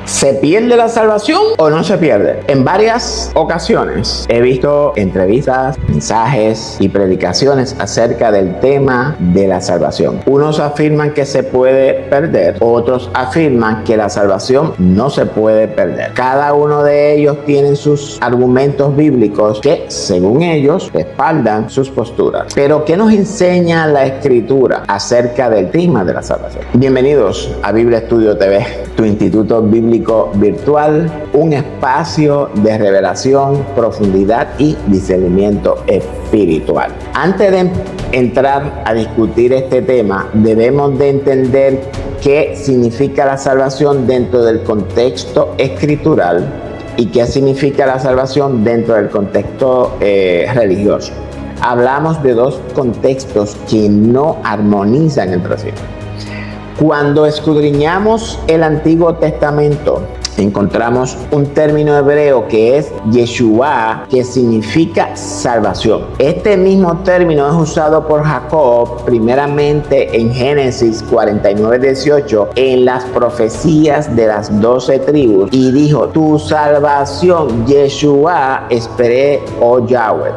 ¿Se pierde la salvación o no se pierde? En varias ocasiones he visto entrevistas, mensajes y predicaciones acerca del tema de la salvación. Unos afirman que se puede perder, otros afirman que la salvación no se puede perder. Cada uno de ellos tiene sus argumentos bíblicos que, según ellos, respaldan sus posturas. Pero, ¿qué nos enseña la Escritura acerca del tema de la salvación? Bienvenidos a Biblia Estudio TV, tu instituto bíblico virtual, un espacio de revelación, profundidad y discernimiento espiritual. Antes de entrar a discutir este tema, debemos de entender qué significa la salvación dentro del contexto escritural y qué significa la salvación dentro del contexto religioso. Hablamos de dos contextos que no armonizan entre sí. Cuando escudriñamos el Antiguo Testamento, encontramos un término hebreo que es Yeshua, que significa salvación. Este mismo término es usado por Jacob primeramente en Génesis 49:18 en las profecías de las 12 tribus y dijo: tu salvación, Yeshua, esperé, oh Yahweh.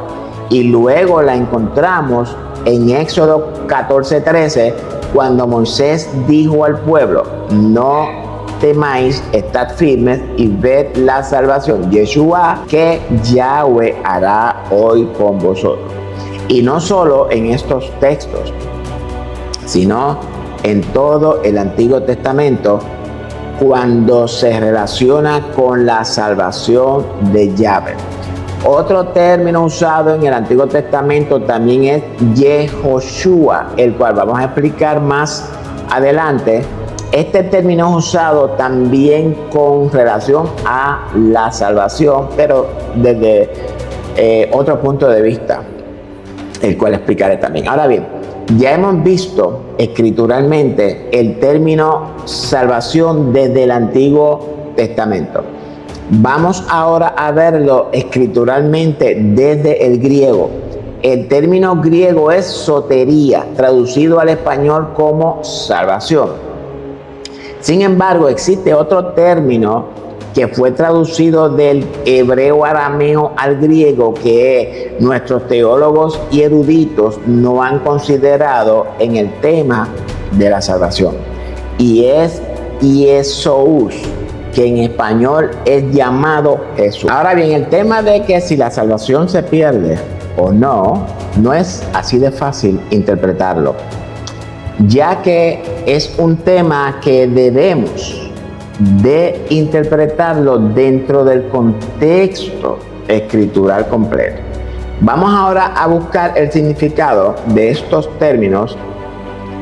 Y luego la encontramos en Éxodo 14:13 cuando Moisés dijo al pueblo: no temáis, estad firmes y ved la salvación, Yeshua, que Yahweh hará hoy con vosotros. Y no solo en estos textos, sino en todo el Antiguo Testamento, cuando se relaciona con la salvación de Yahweh. Otro término usado en el Antiguo Testamento también es Yehoshua, el cual vamos a explicar más adelante. Este término es usado también con relación a la salvación, pero desde otro punto de vista, el cual explicaré también. Ahora bien, ya hemos visto escrituralmente el término salvación desde el Antiguo Testamento. Vamos ahora a verlo escrituralmente desde el griego. El término griego es sotería, traducido al español como salvación. Sin embargo, existe otro término que fue traducido del hebreo arameo al griego que nuestros teólogos y eruditos no han considerado en el tema de la salvación. Y es Yesous, que en español es llamado Jesús. Ahora bien, el tema de que si la salvación se pierde o no, no es así de fácil interpretarlo, ya que es un tema que debemos de interpretarlo dentro del contexto escritural completo. Vamos ahora a buscar el significado de estos términos: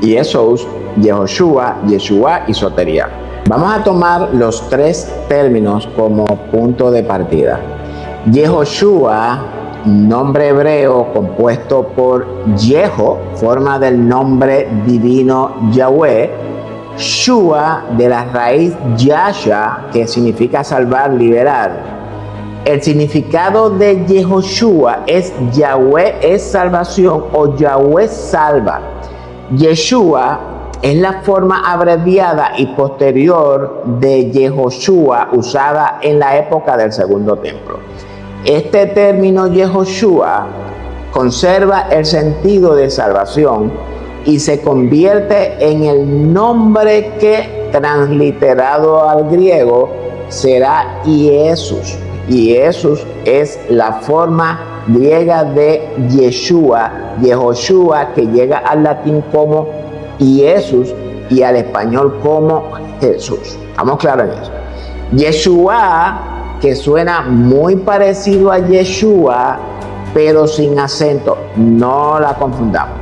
Jesús, Yehoshua, Yeshua y sotería. Vamos a tomar los tres términos como punto de partida. Yehoshua, nombre hebreo compuesto por Yeho, forma del nombre divino Yahweh, Shua, de la raíz Yasha, que significa salvar, liberar. El significado de Yehoshua es Yahweh es salvación o Yahweh salva. Yeshua es la forma abreviada y posterior de Yehoshua usada en la época del Segundo Templo. Este término Yehoshua conserva el sentido de salvación y se convierte en el nombre que, transliterado al griego, será Jesús. Y Jesús es la forma griega de Yeshua, Yehoshua, que llega al latín como Jesús y al español como Jesús. ¿Estamos claros en eso? Yeshua, que suena muy parecido a Yeshua, pero sin acento, no la confundamos.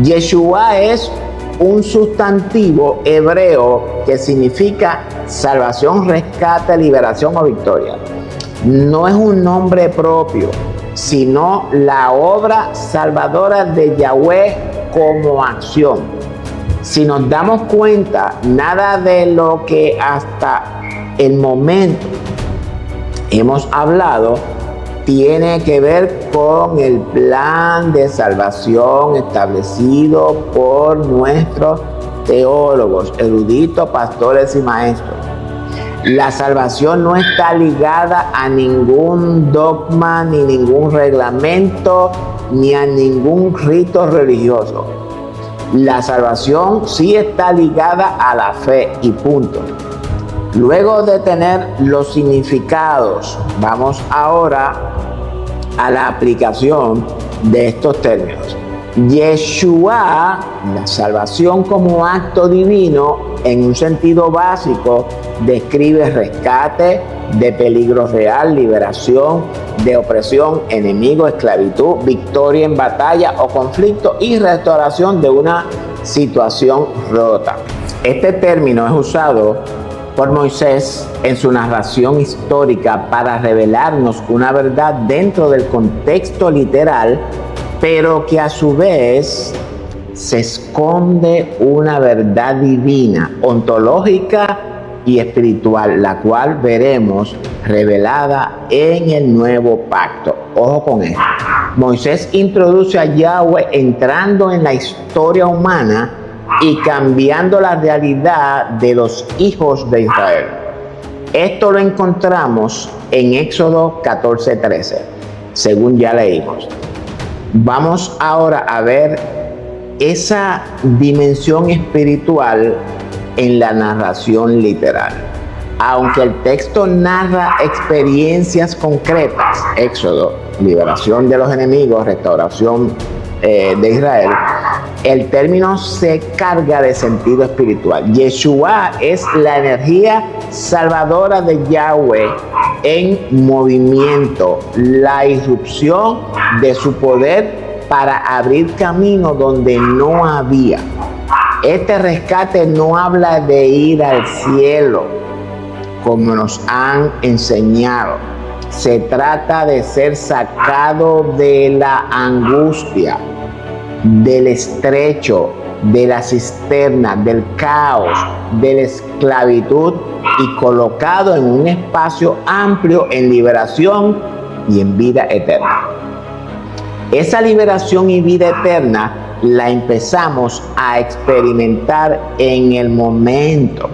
Yeshua es un sustantivo hebreo que significa salvación, rescate, liberación o victoria. No es un nombre propio, sino la obra salvadora de Yahweh como acción. Si nos damos cuenta, nada de lo que hasta el momento hemos hablado tiene que ver con el plan de salvación establecido por nuestros teólogos, eruditos, pastores y maestros. La salvación no está ligada a ningún dogma, ni ningún reglamento, ni a ningún rito religioso. La salvación sí está ligada a la fe y punto. Luego de tener los significados, vamos ahora a la aplicación de estos términos. Yeshua, la salvación como acto divino, en un sentido básico, describe rescate de peligro real, liberación de opresión, enemigo, esclavitud, victoria en batalla o conflicto y restauración de una situación rota. Este término es usado por Moisés en su narración histórica para revelarnos una verdad dentro del contexto literal, pero que a su vez se esconde una verdad divina, ontológica y espiritual, la cual veremos revelada en el nuevo pacto. Ojo con esto. Moisés introduce a Yahweh entrando en la historia humana y cambiando la realidad de los hijos de Israel. Esto lo encontramos en Éxodo 14:13, según ya leímos. Vamos ahora a ver esa dimensión espiritual en la narración literal. Aunque el texto narra experiencias concretas, Éxodo, liberación de los enemigos, restauración de Israel, el término se carga de sentido espiritual. Yeshua es la energía salvadora de Yahweh en movimiento, la irrupción de su poder para abrir camino donde no había. Este rescate no habla de ir al cielo, como nos han enseñado. Se trata de ser sacado de la angustia, del estrecho, de la cisterna, del caos, de la esclavitud y colocado en un espacio amplio en liberación y en vida eterna. Esa liberación y vida eterna la empezamos a experimentar en el momento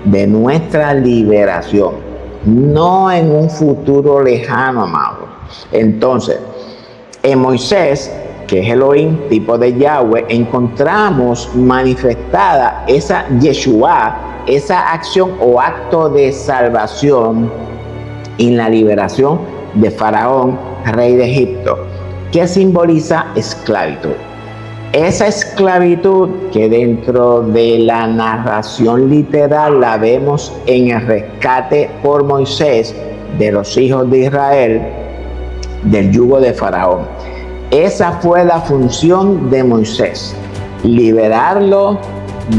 de nuestra liberación, no en un futuro lejano, amado. Entonces, en Moisés, que es Elohim, tipo de Yahweh, encontramos manifestada esa Yeshua, esa acción o acto de salvación en la liberación de Faraón, rey de Egipto, que simboliza esclavitud. Esa esclavitud que dentro de la narración literal la vemos en el rescate por Moisés de los hijos de Israel del yugo de Faraón. Esa fue la función de Moisés, liberarlo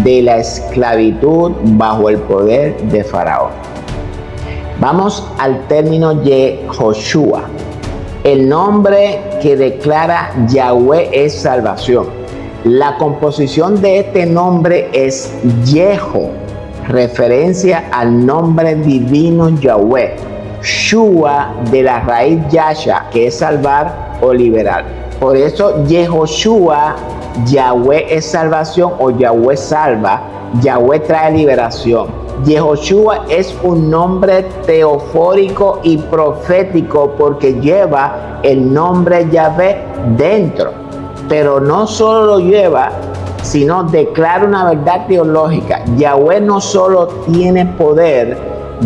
de la esclavitud bajo el poder de Faraón. Vamos al término Yehoshua. El nombre que declara Yahweh es salvación. La composición de este nombre es Yeho, referencia al nombre divino Yahweh. Shua, de la raíz Yasha, que es salvar o liberar. Por eso Yehoshua, Yahweh es salvación o Yahweh salva, Yahweh trae liberación. Yehoshua es un nombre teofórico y profético porque lleva el nombre Yahvé dentro. Pero no solo lo lleva, sino declara una verdad teológica. Yahweh no solo tiene poder,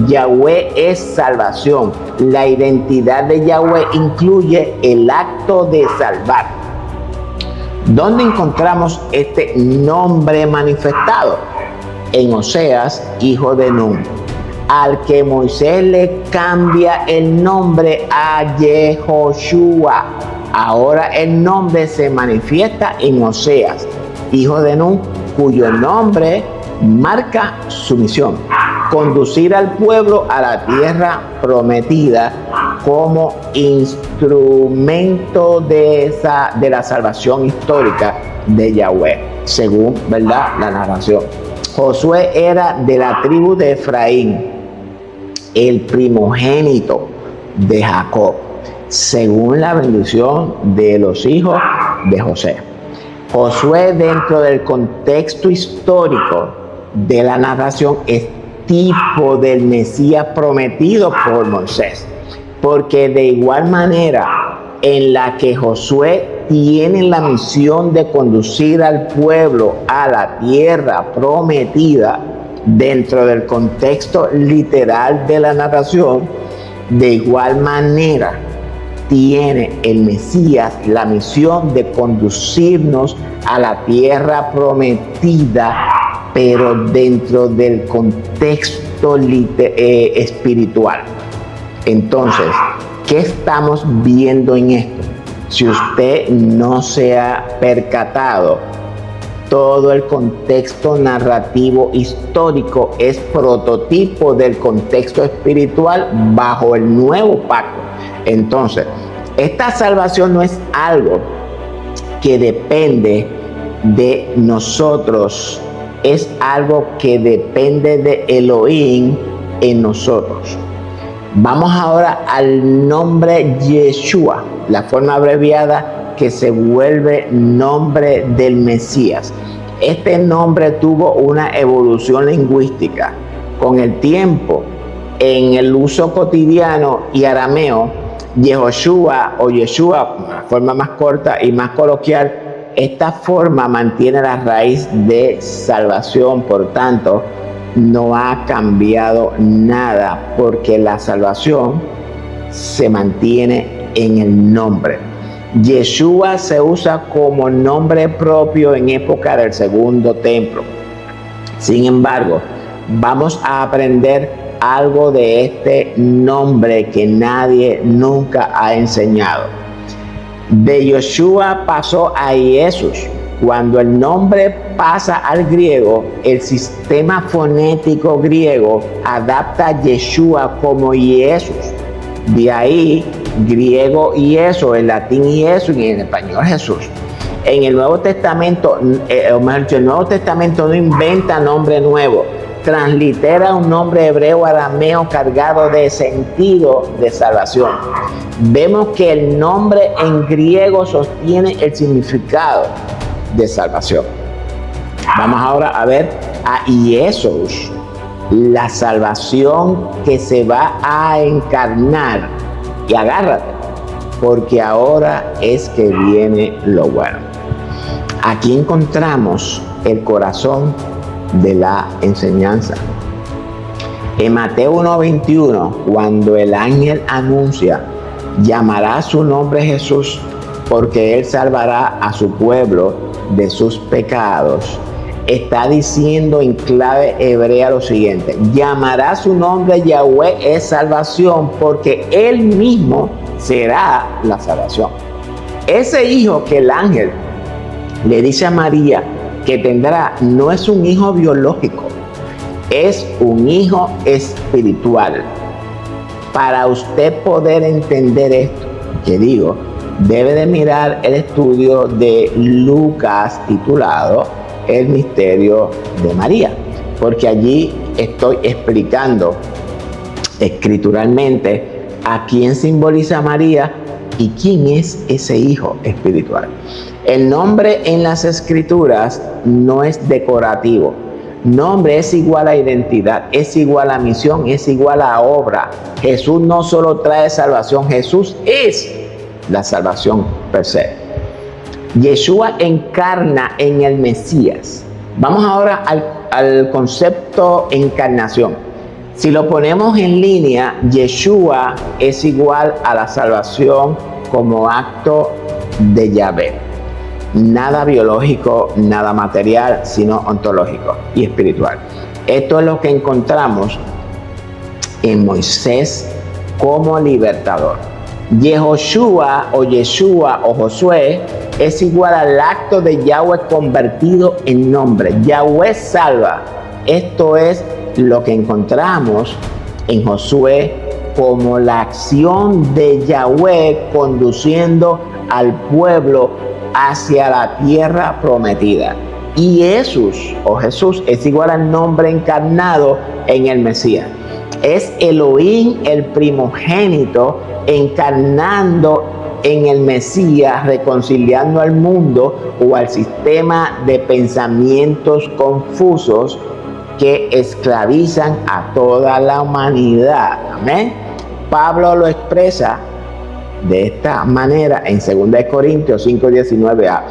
Yahweh es salvación. La identidad de Yahweh incluye el acto de salvar. ¿Dónde encontramos este nombre manifestado? En Oseas, hijo de Nun, al que Moisés le cambia el nombre a Yehoshua. Ahora el nombre se manifiesta en Oseas, hijo de Nun, cuyo nombre marca su misión: conducir al pueblo a la tierra prometida como instrumento de la salvación histórica de Yahweh, según, ¿verdad?, la narración. Josué era de la tribu de Efraín, el primogénito de Jacob, según la bendición de los hijos de José. Josué, dentro del contexto histórico de la narración, prototipo del Mesías prometido por Moisés. Porque de igual manera en la que Josué tiene la misión de conducir al pueblo a la tierra prometida dentro del contexto literal de la narración, de igual manera tiene el Mesías la misión de conducirnos a la tierra prometida, pero dentro del contexto espiritual. Entonces, ¿qué estamos viendo en esto? Si usted no se ha percatado, todo el contexto narrativo histórico es prototipo del contexto espiritual bajo el nuevo pacto. Entonces, esta salvación no es algo que depende de nosotros, es algo que depende de Elohim en nosotros. Vamos ahora al nombre Yeshua, la forma abreviada que se vuelve nombre del Mesías. Este nombre tuvo una evolución lingüística. Con el tiempo, en el uso cotidiano y arameo, Yehoshua o Yeshua, una forma más corta y más coloquial, esta forma mantiene la raíz de salvación, por tanto, no ha cambiado nada porque la salvación se mantiene en el nombre. Yeshua se usa como nombre propio en época del Segundo Templo. Sin embargo, vamos a aprender algo de este nombre que nadie nunca ha enseñado. De Yeshua pasó a Jesús. Cuando el nombre pasa al griego, el sistema fonético griego adapta a Yeshua como Jesús. De ahí, griego Jesús, en latín Jesús y en español Jesús. En el Nuevo Testamento, el Nuevo Testamento no inventa nombre nuevo, translitera un nombre hebreo arameo cargado de sentido de salvación. Vemos que el nombre en griego sostiene el significado de salvación. Vamos ahora a ver a Jesús, la salvación que se va a encarnar. Y agárrate, porque ahora es que viene lo bueno. Aquí encontramos el corazón de la enseñanza. En Mateo 1:21, cuando el ángel anuncia, llamará su nombre Jesús, porque él salvará a su pueblo de sus pecados, está diciendo en clave hebrea lo siguiente: llamará su nombre Yahweh es salvación, porque él mismo será la salvación. Ese hijo que el ángel le dice a María que tendrá no es un hijo biológico, es un hijo espiritual. Para usted poder entender esto que digo, debe de mirar el estudio de Lucas titulado El misterio de María, porque allí estoy explicando escrituralmente a quién simboliza María y quién es ese hijo espiritual. El nombre en las escrituras no es decorativo. Nombre es igual a identidad, es igual a misión, es igual a obra. Jesús no solo trae salvación, Jesús es la salvación per se. Yeshua encarna en el Mesías. Vamos ahora al concepto encarnación. Si lo ponemos en línea, Yeshua es igual a la salvación como acto de Yahvé. Nada biológico, nada material, sino ontológico y espiritual. Esto es lo que encontramos en Moisés como libertador. Yehoshua o Yeshua o Josué es igual al acto de Yahweh convertido en nombre. Yahweh salva. Esto es lo que encontramos en Josué como la acción de Yahweh conduciendo al pueblo hacia la tierra prometida. Y Jesús o Jesús es igual al nombre encarnado en el Mesías. Es Elohim el primogénito encarnando en el Mesías, reconciliando al mundo o al sistema de pensamientos confusos que esclavizan a toda la humanidad. Amén. Pablo lo expresa de esta manera en 2 Corintios 5:19a.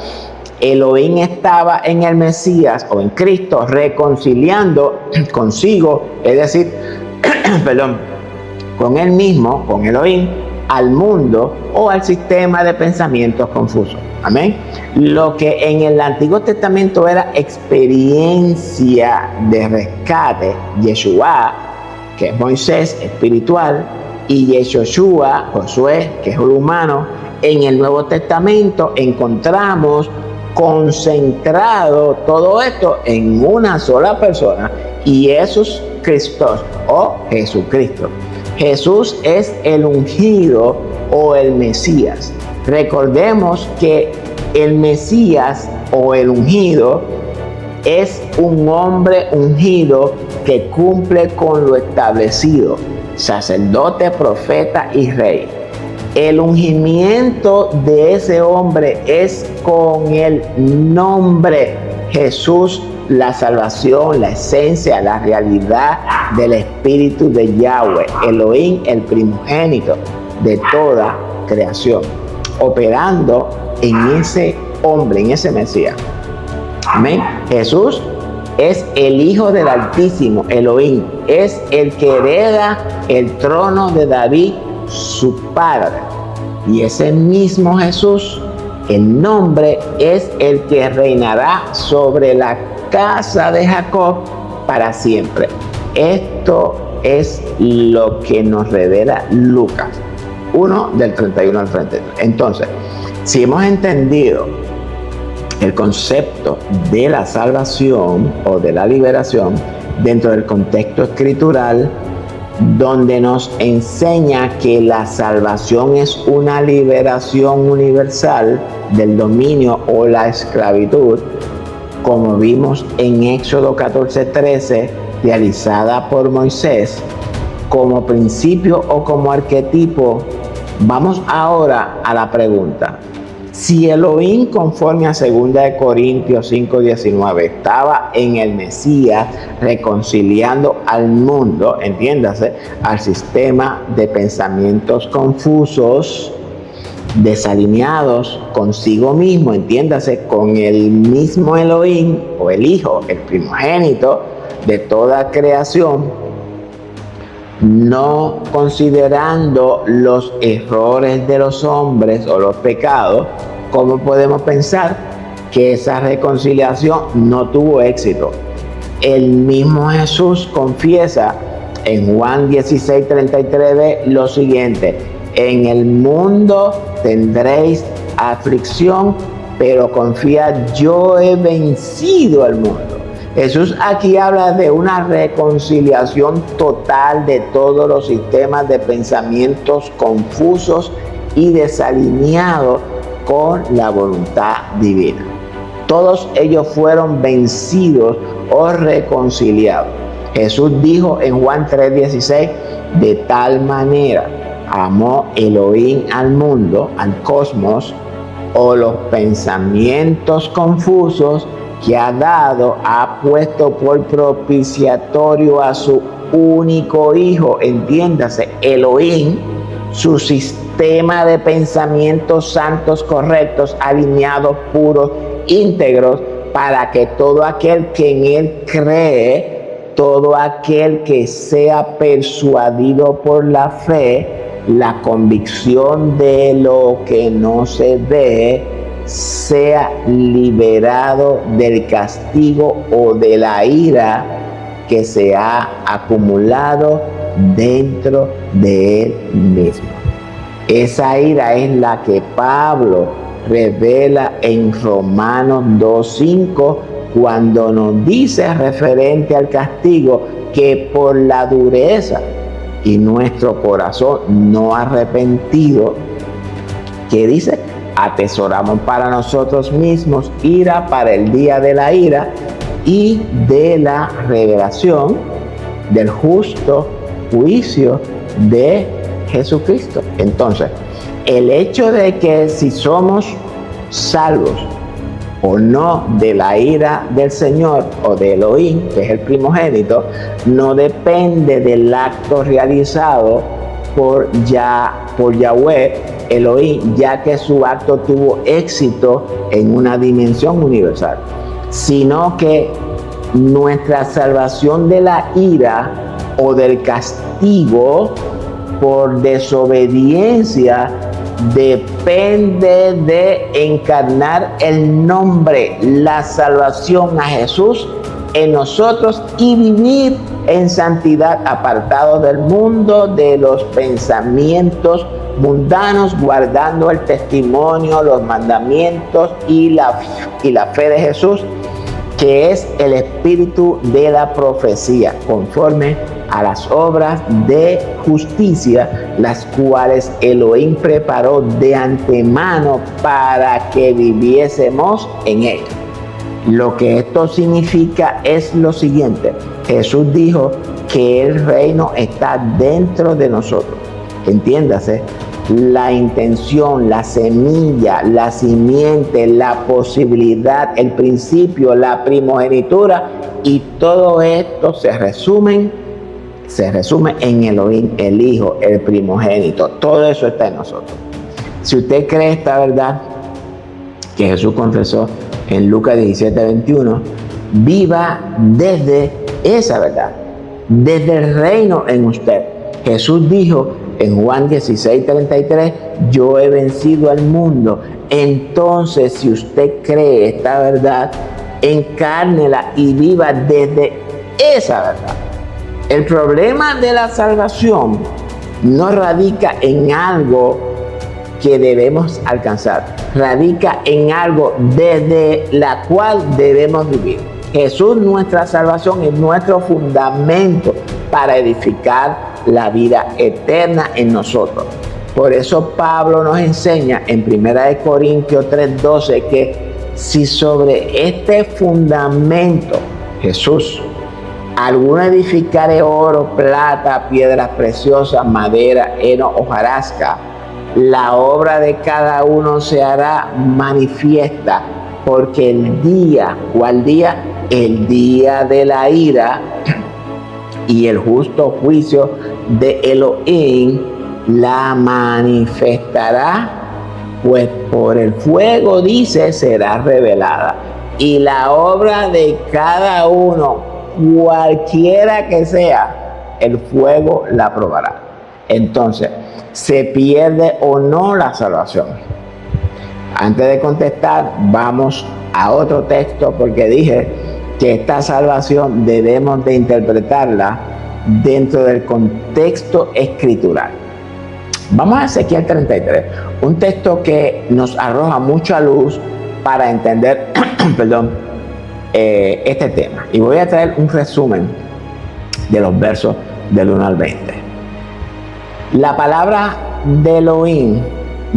Elohim estaba en el Mesías o en Cristo reconciliando consigo, es decir, perdón, con él mismo, con Elohim, al mundo o al sistema de pensamientos confusos. Amén. Lo que en el Antiguo Testamento era experiencia de rescate, Yeshua, que es Moisés espiritual, y Yeshua, Josué, que es el humano, en el Nuevo Testamento encontramos concentrado todo esto en una sola persona, y Jesús Cristo o Jesucristo. Jesús es el ungido o el Mesías. Recordemos que el Mesías o el ungido es un hombre ungido que cumple con lo establecido, sacerdote, profeta y rey. El ungimiento de ese hombre es con el nombre Jesús, la salvación, la esencia, la realidad del Espíritu de Yahweh, Elohim, el primogénito de toda creación, operando en ese hombre, en ese Mesías. Amén. Jesús es el Hijo del Altísimo, Elohim, es el que hereda el trono de David, su padre. Y ese mismo Jesús, el nombre, es el que reinará sobre la casa de Jacob para siempre. Esto es lo que nos revela Lucas 1 del 31 al 33. Entonces, si hemos entendido el concepto de la salvación o de la liberación dentro del contexto escritural, donde nos enseña que la salvación es una liberación universal del dominio o la esclavitud, como vimos en Éxodo 14:13, realizada por Moisés, como principio o como arquetipo. Vamos ahora a la pregunta: si Elohim, conforme a 2 Corintios 5:19, estaba en el Mesías reconciliando al mundo, entiéndase, al sistema de pensamientos confusos, desalineados consigo mismo, entiéndase, con el mismo Elohim o el Hijo, el primogénito de toda creación, no considerando los errores de los hombres o los pecados, ¿cómo podemos pensar que esa reconciliación no tuvo éxito? El mismo Jesús confiesa en Juan 16:33 lo siguiente: en el mundo tendréis aflicción, pero confía, yo he vencido al mundo. Jesús aquí habla de una reconciliación total de todos los sistemas de pensamientos confusos y desalineados con la voluntad divina. Todos ellos fueron vencidos o reconciliados. Jesús dijo en Juan 3:16, de tal manera amó Elohim al mundo, al cosmos, o los pensamientos confusos, que ha puesto por propiciatorio a su único Hijo, entiéndase, Elohim, su sistema de pensamientos santos, correctos, alineados, puros, íntegros, para que todo aquel que en Él cree, todo aquel que sea persuadido por la fe, la convicción de lo que no se ve, sea liberado del castigo o de la ira que se ha acumulado dentro de él mismo. Esa ira es la que Pablo revela en Romanos 2:5, cuando nos dice referente al castigo que por la dureza y nuestro corazón no arrepentido, que dice, atesoramos para nosotros mismos ira para el día de la ira y de la revelación del justo juicio de Jesucristo. Entonces, el hecho de que si somos salvos o no de la ira del Señor o de Elohim, que es el primogénito, no depende del acto realizado por Yahweh Elohim, ya que su acto tuvo éxito en una dimensión universal, sino que nuestra salvación de la ira o del castigo por desobediencia depende de encarnar el nombre, la salvación a Jesús en nosotros y vivir en santidad, apartado del mundo, de los pensamientos mundanos, guardando el testimonio, los mandamientos y la fe de Jesús, que es el espíritu de la profecía, conforme a las obras de justicia, las cuales Elohim preparó de antemano para que viviésemos en ellas. Lo que esto significa es lo siguiente: Jesús dijo que el reino está dentro de nosotros. Entiéndase, la intención, la semilla, la simiente, la posibilidad, el principio, la primogenitura, y todo esto se resume en Elohim, el Hijo, el primogénito. Todo eso está en nosotros. Si usted cree esta verdad que Jesús confesó en Lucas 17:21, viva desde esa verdad, desde el reino en usted. Jesús dijo en Juan 16:33, yo he vencido al mundo. Entonces, si usted cree esta verdad, encárnela y viva desde esa verdad. El problema de la salvación no radica en algo que debemos alcanzar, radica en algo desde la cual debemos vivir. Jesús, nuestra salvación, es nuestro fundamento para edificar la vida eterna en nosotros. Por eso Pablo nos enseña en 1 Corintios 3:12 que si sobre este fundamento, Jesús, alguno edificare oro, plata, piedras preciosas, madera, heno, hojarasca, la obra de cada uno se hará manifiesta, porque el día, ¿cuál día? El día de la ira y el justo juicio de Elohim la manifestará, pues por el fuego, dice, será revelada. Y la obra de cada uno, cualquiera que sea, el fuego la probará. Entonces, ¿se pierde o no la salvación? Antes de contestar, vamos a otro texto, porque dije que esta salvación debemos de interpretarla dentro del contexto escritural. Vamos a Ezequiel 33, un texto que nos arroja mucha luz para entender este tema. Y voy a traer un resumen de los versos del 1 al 20. La palabra de Elohim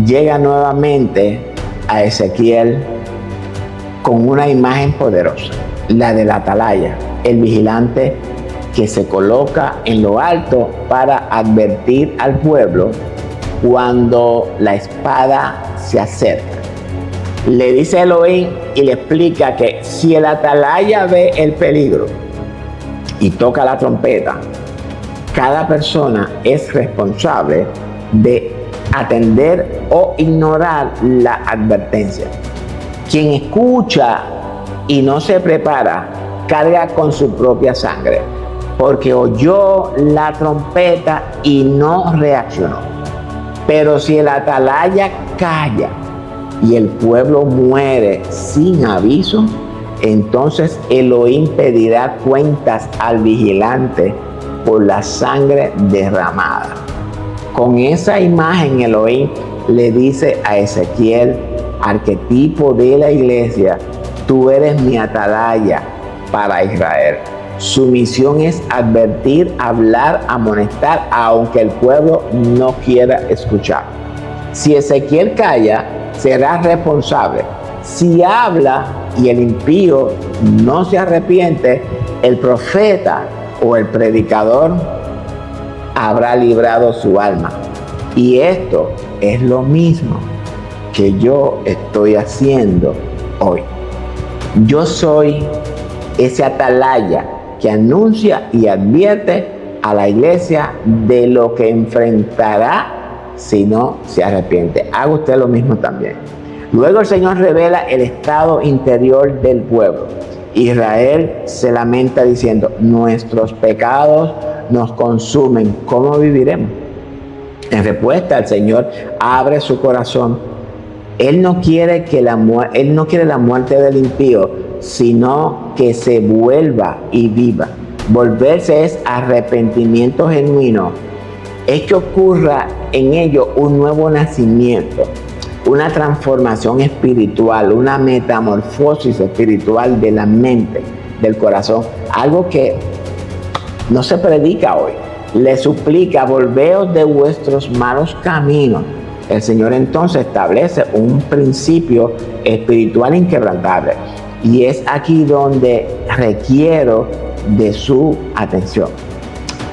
llega nuevamente a Ezequiel con una imagen poderosa, la del atalaya, el vigilante que se coloca en lo alto para advertir al pueblo cuando la espada se acerca. Le dice Elohim y le explica que si el atalaya ve el peligro y toca la trompeta, cada persona es responsable de atender o ignorar la advertencia. Quien escucha y no se prepara, carga con su propia sangre, porque oyó la trompeta y no reaccionó. Pero si el atalaya calla y el pueblo muere sin aviso, entonces Elohim pedirá cuentas al vigilante por la sangre derramada. Con esa imagen Elohim le dice a Ezequiel, arquetipo de la iglesia, tú eres mi atalaya para Israel. Su misión es advertir, hablar, amonestar, aunque el pueblo no quiera escuchar. Si Ezequiel calla, será responsable. Si habla y el impío no se arrepiente, el profeta o el predicador habrá librado su alma. Y esto es lo mismo que yo estoy haciendo hoy. Yo soy ese atalaya que anuncia y advierte a la iglesia de lo que enfrentará si no se arrepiente. Haga usted lo mismo también. Luego el Señor revela el estado interior del pueblo. Israel se lamenta diciendo: nuestros pecados nos consumen, ¿cómo viviremos? En respuesta, el Señor abre su corazón. Él no quiere la muerte del impío, sino que se vuelva y viva. Volverse es arrepentimiento genuino. Es que ocurra en ello un nuevo nacimiento, una transformación espiritual, una metamorfosis espiritual de la mente, del corazón. Algo que no se predica hoy. Le suplica: volveos de vuestros malos caminos. El Señor entonces establece un principio espiritual inquebrantable. Y es aquí donde requiero de su atención.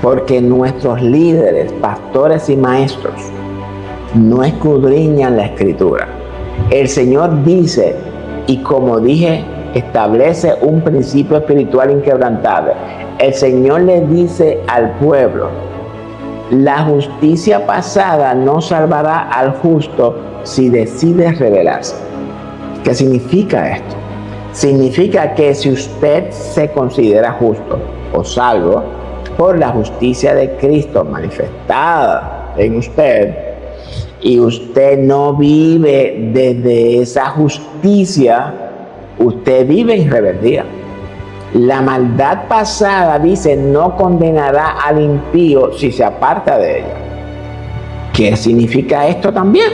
Porque nuestros líderes, pastores y maestros no escudriñan la Escritura. El Señor dice, y como dije, establece un principio espiritual inquebrantable. El Señor le dice al pueblo: la justicia pasada no salvará al justo si decide rebelarse. ¿Qué significa esto? Significa que si usted se considera justo o salvo por la justicia de Cristo manifestada en usted, y usted no vive desde esa justicia, usted vive en rebeldía. La maldad pasada, dice, no condenará al impío si se aparta de ella. ¿Qué significa esto también?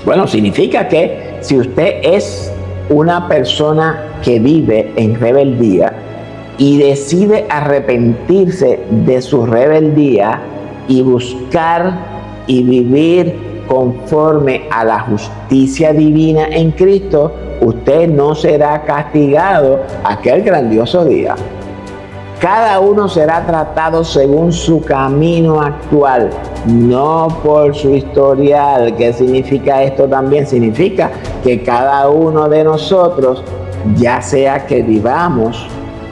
Bueno, significa que si usted es una persona que vive en rebeldía y decide arrepentirse de su rebeldía y buscar y vivir conforme a la justicia divina en Cristo, usted no será castigado aquel grandioso día. Cada uno será tratado según su camino actual, no por su historial. ¿Qué significa esto también? Significa que cada uno de nosotros, ya sea que vivamos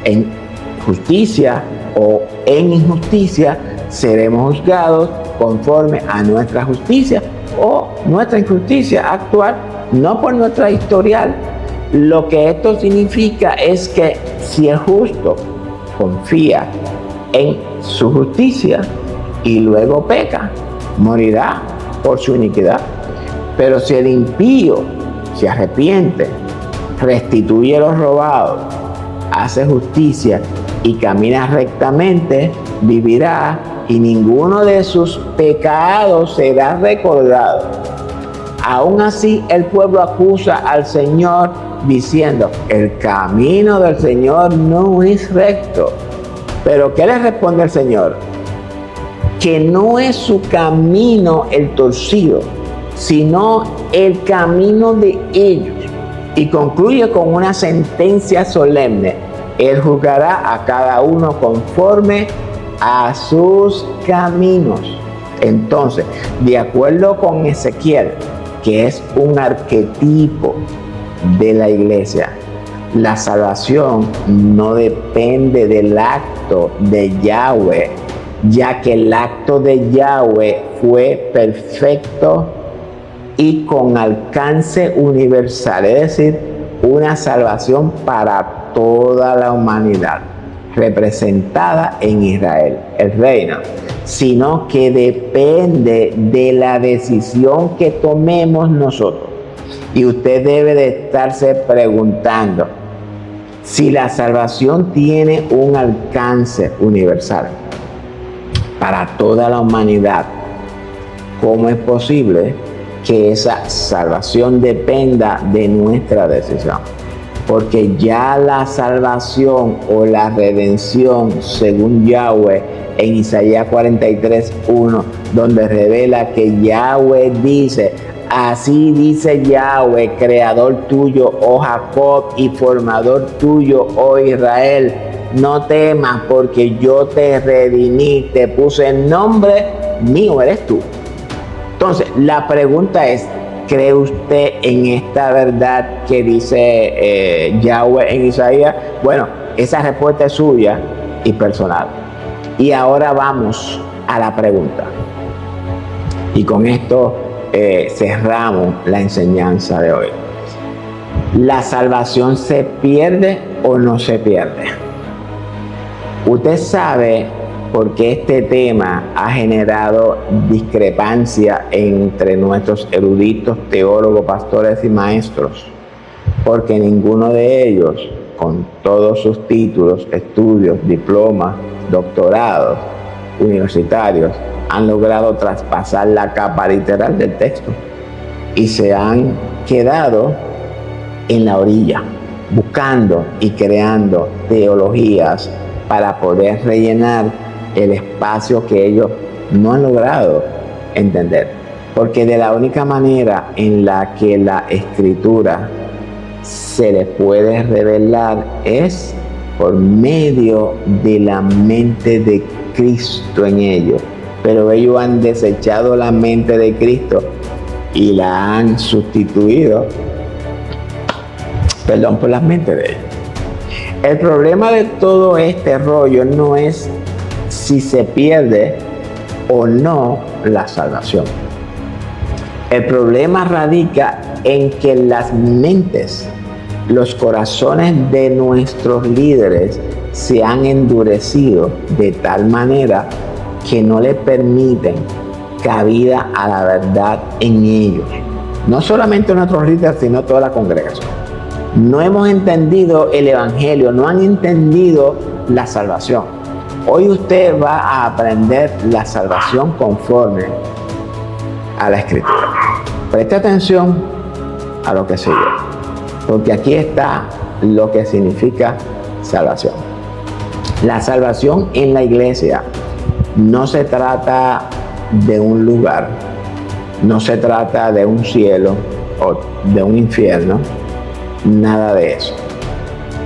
en justicia o en injusticia, seremos juzgados conforme a nuestra justicia o nuestra injusticia actual, no por nuestra historial. Lo que esto significa es que si el justo confía en su justicia y luego peca, morirá por su iniquidad. Pero si el impío se arrepiente, restituye lo robado, hace justicia y camina rectamente, vivirá, y ninguno de sus pecados será recordado. Aún así, el pueblo acusa al Señor diciendo: el camino del Señor no es recto. Pero ¿qué le responde el Señor? Que no es su camino el torcido, sino el camino de ellos. Y concluye con una sentencia solemne: Él juzgará a cada uno conforme a sus caminos. Entonces, de acuerdo con Ezequiel, que es un arquetipo de la iglesia, la salvación no depende del acto de Yahweh, ya que el acto de Yahweh fue perfecto y con alcance universal, es decir, una salvación para toda la humanidad, representada en Israel, el reino, sino que depende de la decisión que tomemos nosotros. Y usted debe de estarse preguntando si la salvación tiene un alcance universal para toda la humanidad. ¿Cómo es posible que esa salvación dependa de nuestra decisión? Porque ya la salvación o la redención, según Yahweh, en Isaías 43:1, donde revela que Yahweh dice: así dice Yahweh, creador tuyo, oh Jacob, y formador tuyo, oh Israel, no temas, porque yo te redimí, te puse el nombre mío, eres tú. Entonces, la pregunta es: ¿Cree usted en esta verdad que dice Yahweh en Isaías? Bueno, esa respuesta es suya y personal. Y ahora vamos a la pregunta. Y con esto cerramos la enseñanza de hoy. ¿La salvación se pierde o no se pierde? Usted sabe por qué este tema ha generado discrepancia entre nuestros eruditos, teólogos, pastores y maestros. Porque ninguno de ellos, con todos sus títulos, estudios, diplomas, doctorados, universitarios, han logrado traspasar la capa literal del texto y se han quedado en la orilla, buscando y creando teologías para poder rellenar el espacio que ellos no han logrado entender. Porque de la única manera en la que la Escritura se les puede revelar es por medio de la mente de Cristo en ellos. Pero ellos han desechado la mente de Cristo y la han sustituido, por la mente de ellos. El problema de todo este rollo no es si se pierde o no la salvación. El problema radica en que las mentes, los corazones de nuestros líderes se han endurecido de tal manera que no le permiten cabida a la verdad en ellos. No solamente nuestros líderes, sino toda la congregación. No hemos entendido el evangelio, no han entendido la salvación. Hoy usted va a aprender la salvación conforme a la Escritura. Preste atención a lo que sigue, porque aquí está lo que significa salvación. La salvación en la iglesia no se trata de un lugar, no se trata de un cielo o de un infierno, nada de eso.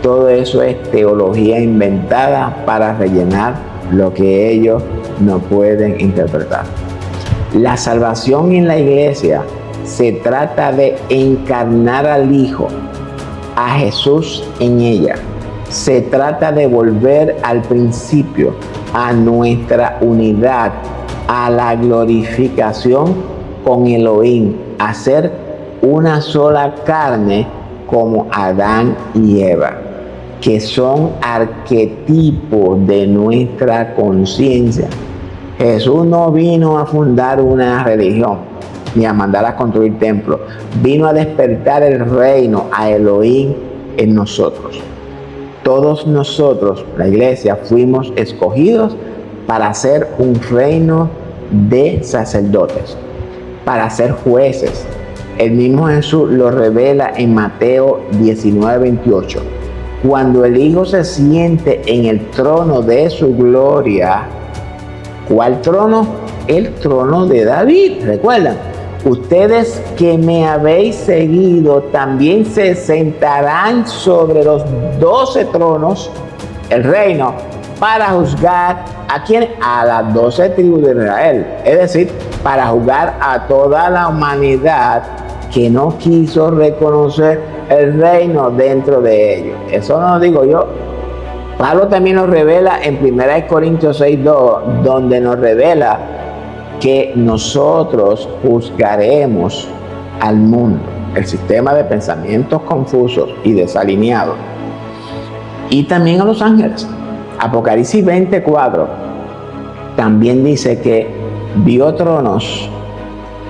Todo eso es teología inventada para rellenar lo que ellos no pueden interpretar. La salvación en la iglesia se trata de encarnar al Hijo, a Jesús en ella. Se trata de volver al principio, a nuestra unidad, a la glorificación con Elohim, a ser una sola carne como Adán y Eva, que son arquetipos de nuestra conciencia. Jesús no vino a fundar una religión, ni a mandar a construir templos. Vino a despertar el reino, a Elohim en nosotros. Todos nosotros, la iglesia, fuimos escogidos para ser un reino de sacerdotes, para ser jueces. El mismo Jesús lo revela en Mateo 19:28. Cuando el Hijo se siente en el trono de su gloria, ¿cuál trono? El trono de David. ¿Recuerdan? Ustedes que me habéis seguido también se sentarán sobre los 12 tronos, el reino, para juzgar ¿a quién? A las 12 tribus de Israel. Es decir, para juzgar a toda la humanidad que no quiso reconocer el reino dentro de ellos. Eso no lo digo yo. Pablo también nos revela en 1 Corintios 6:2, donde nos revela que nosotros juzgaremos al mundo, el sistema de pensamientos confusos y desalineados, y también a los ángeles. Apocalipsis 20:4 también dice que vio tronos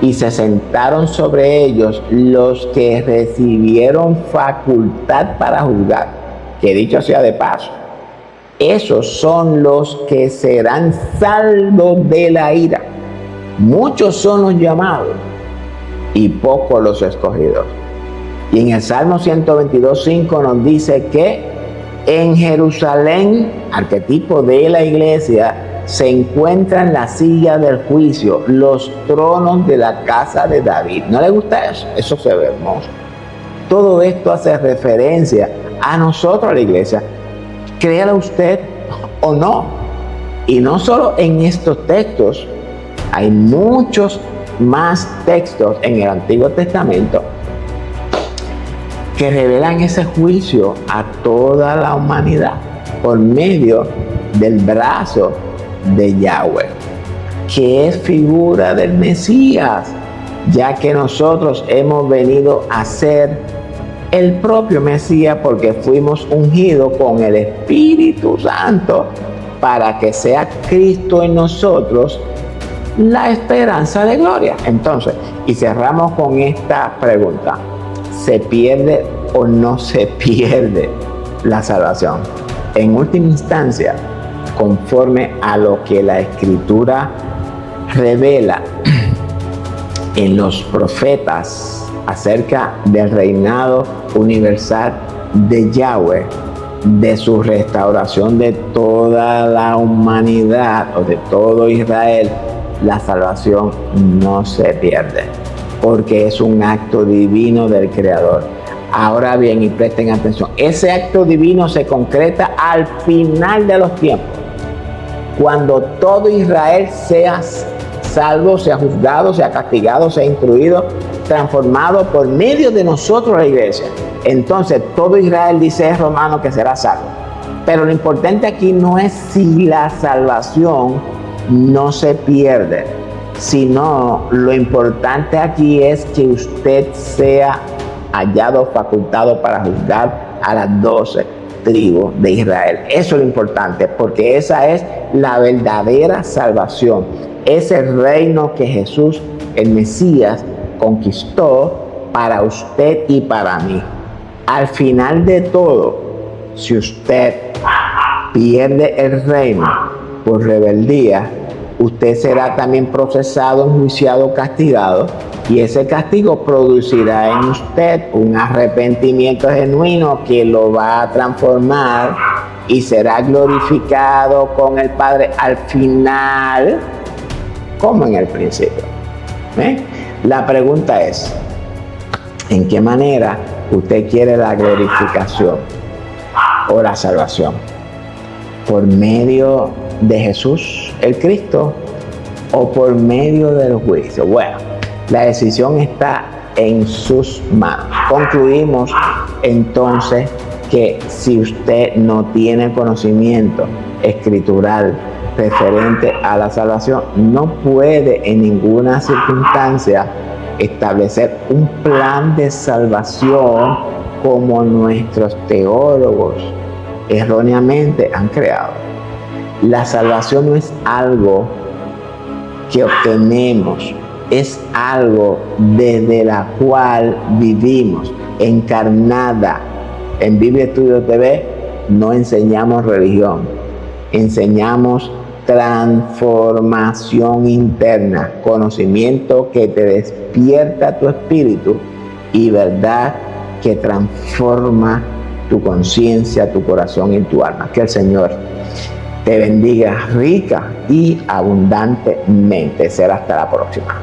y se sentaron sobre ellos los que recibieron facultad para juzgar, que dicho sea de paso, esos son los que serán salvos de la ira. Muchos son los llamados y pocos los escogidos. Y en el Salmo 122:5 nos dice que en Jerusalén, arquetipo de la iglesia, se encuentran las sillas del juicio, los tronos de la casa de David. ¿No le gusta eso? Eso se ve hermoso. Todo esto hace referencia a nosotros, a la iglesia. Créalo usted o no. Y no solo en estos textos, hay muchos más textos en el Antiguo Testamento que revelan ese juicio a toda la humanidad por medio del brazo de Yahweh, que es figura del Mesías, ya que nosotros hemos venido a ser el propio Mesías porque fuimos ungidos con el Espíritu Santo para que sea Cristo en nosotros la esperanza de gloria. Entonces, y cerramos con esta pregunta: ¿se pierde o no se pierde la salvación? En última instancia, conforme a lo que la Escritura revela en los profetas acerca del reinado universal de Yahweh, de su restauración de toda la humanidad o de todo Israel, la salvación no se pierde, porque es un acto divino del Creador. Ahora bien, y presten atención, ese acto divino se concreta al final de los tiempos, cuando todo Israel sea salvo, sea juzgado, sea castigado, sea instruido, transformado por medio de nosotros, la iglesia. Entonces todo Israel, dice Romano, que será salvo. Pero lo importante aquí no es si la salvación no se pierde, sino lo importante aquí es que usted sea hallado facultado para juzgar a las 12 tribus de Israel. Eso es lo importante, porque esa es la verdadera salvación. Es el reino que Jesús, el Mesías, conquistó para usted y para mí. Al final de todo, si usted pierde el reino por rebeldía, usted será también procesado, enjuiciado, castigado, y ese castigo producirá en usted un arrepentimiento genuino que lo va a transformar y será glorificado con el Padre al final, como en el principio. La pregunta es: ¿en qué manera usted quiere la glorificación o la salvación? ¿Por medio de Jesús, el Cristo, o por medio del juicio? Bueno, la decisión está en sus manos. Concluimos entonces que si usted no tiene conocimiento escritural referente a la salvación, no puede en ninguna circunstancia establecer un plan de salvación como nuestros teólogos erróneamente han creado. La salvación no es algo que obtenemos, es algo desde la cual vivimos, encarnada. En Biblia Estudio TV no enseñamos religión, enseñamos transformación interna, conocimiento que te despierta tu espíritu y verdad que transforma tu conciencia, tu corazón y tu alma. Que el Señor te bendiga rica y abundantemente. Será hasta la próxima.